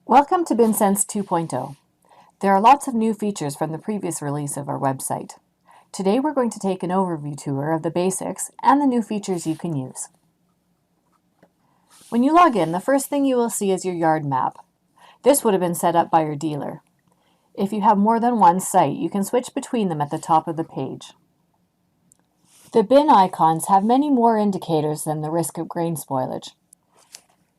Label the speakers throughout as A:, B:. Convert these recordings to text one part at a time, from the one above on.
A: Welcome to BinSense 2.0. There are lots of new features from the previous release of our website. Today we're going to take an overview tour of the basics and the new features you can use. When you log in, the first thing you will see is your yard map. This would have been set up by your dealer. If you have more than one site, you can switch between them at the top of the page. The bin icons have many more indicators than the risk of grain spoilage.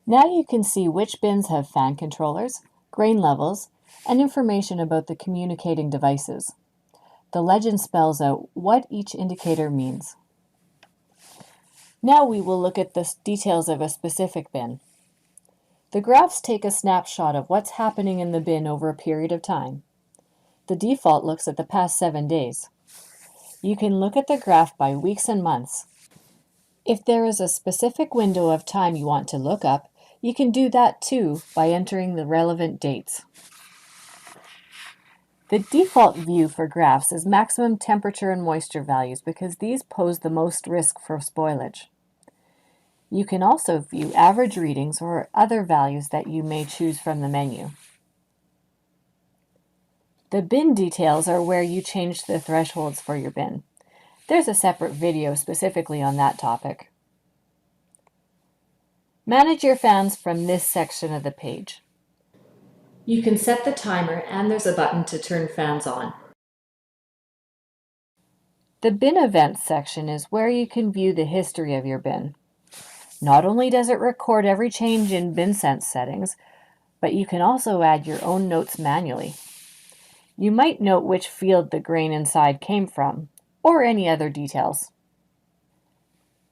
A: Now you can see which bins have fan controllers, grain levels, and information about the communicating devices. The legend spells out what each indicator means. Now we will look at the details of a specific bin. The graphs take a snapshot of what's happening in the bin over a period of time. The default looks at the past 7 days. You can look at the graph by weeks and months. If there is a specific window of time you want to look up, you can do that too by entering the relevant dates. The default view for graphs is maximum temperature and moisture values because these pose the most risk for spoilage. You can also view average readings or other values that you may choose from the menu. The bin details are where you change the thresholds for your bin. There's a separate video specifically on that topic. Manage your fans from this section of the page. You can set the timer and there's a button to turn fans on. The bin events section is where you can view the history of your bin. Not only does it record every change in BinSense settings, but you can also add your own notes manually. You might note which field the grain inside came from, or any other details.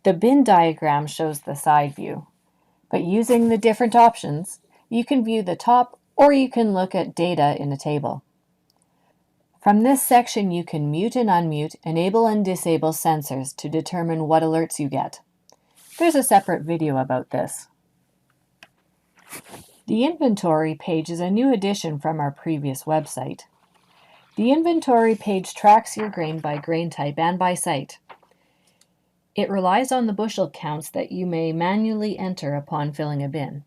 A: The bin diagram shows the side view, but using the different options, you can view the top or you can look at data in a table. From this section you can mute and unmute, enable and disable sensors to determine what alerts you get. There's a separate video about this. The inventory page is a new addition from our previous website. The inventory page tracks your grain by grain type and by site. It relies on the bushel counts that you may manually enter upon filling a bin.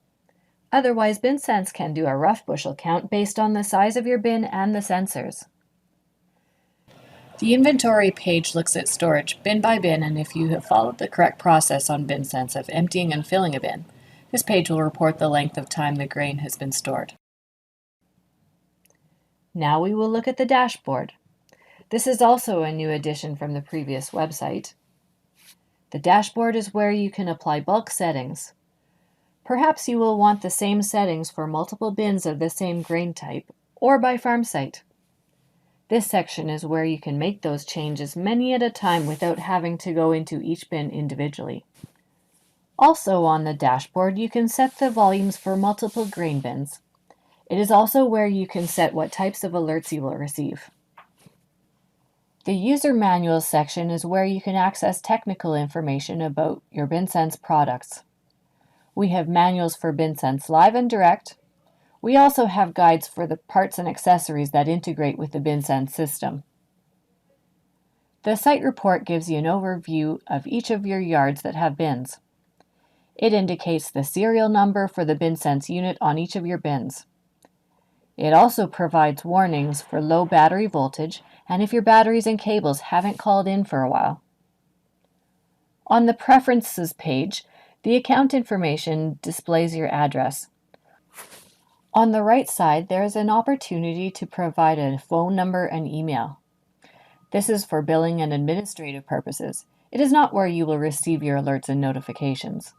A: Otherwise, BinSense can do a rough bushel count based on the size of your bin and the sensors. The inventory page looks at storage bin by bin, and if you have followed the correct process on BinSense of emptying and filling a bin, this page will report the length of time the grain has been stored. Now we will look at the dashboard. This is also a new addition from the previous website. The dashboard is where you can apply bulk settings. Perhaps you will want the same settings for multiple bins of the same grain type or by farm site. This section is where you can make those changes many at a time without having to go into each bin individually. Also on the dashboard, you can set the volumes for multiple grain bins. It is also where you can set what types of alerts you will receive. The user manual section is where you can access technical information about your BinSense products. We have manuals for BinSense Live and Direct. We also have guides for the parts and accessories that integrate with the BinSense system. The site report gives you an overview of each of your yards that have bins. It indicates the serial number for the BinSense unit on each of your bins. It also provides warnings for low battery voltage and if your batteries and cables haven't called in for a while. On the Preferences page, the account information displays your address. On the right side, there is an opportunity to provide a phone number and email. This is for billing and administrative purposes. It is not where you will receive your alerts and notifications.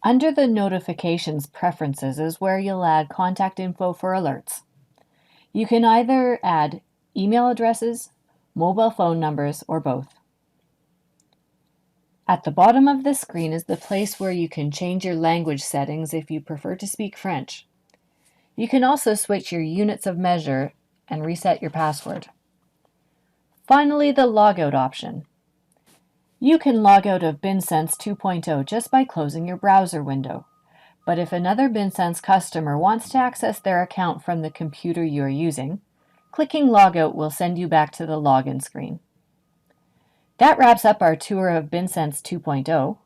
A: Under the Notifications Preferences is where you'll add contact info for alerts. You can either add email addresses, mobile phone numbers, or both. At the bottom of the screen is the place where you can change your language settings if you prefer to speak French. You can also switch your units of measure and reset your password. Finally, the Logout option. You can log out of BinSense 2.0 just by closing your browser window. But if another BinSense customer wants to access their account from the computer you are using, clicking Logout will send you back to the login screen. That wraps up our tour of BinSense 2.0.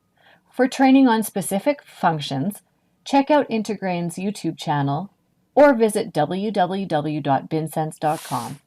A: For training on specific functions, check out Intergrain's YouTube channel or visit www.binsense.com.